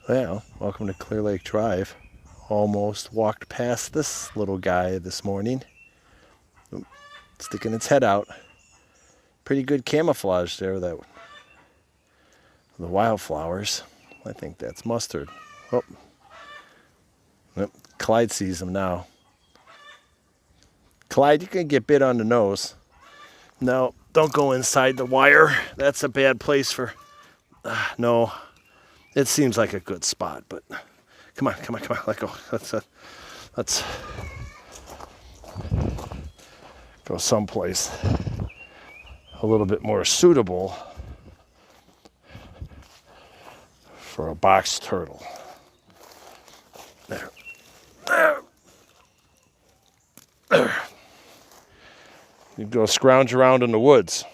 Well, welcome to Clear Lake Drive. Almost walked past this little guy this morning. Sticking its head out. Pretty good camouflage there, the wildflowers. I think that's mustard. Oh, yep. Clyde sees him now. Clyde, you can get bit on the nose. No, don't go inside the wire. That's a bad place for... no, it seems like a good spot, but come on, let go. Let's go someplace a little bit more suitable for a box turtle. There. You go scrounge around in the woods.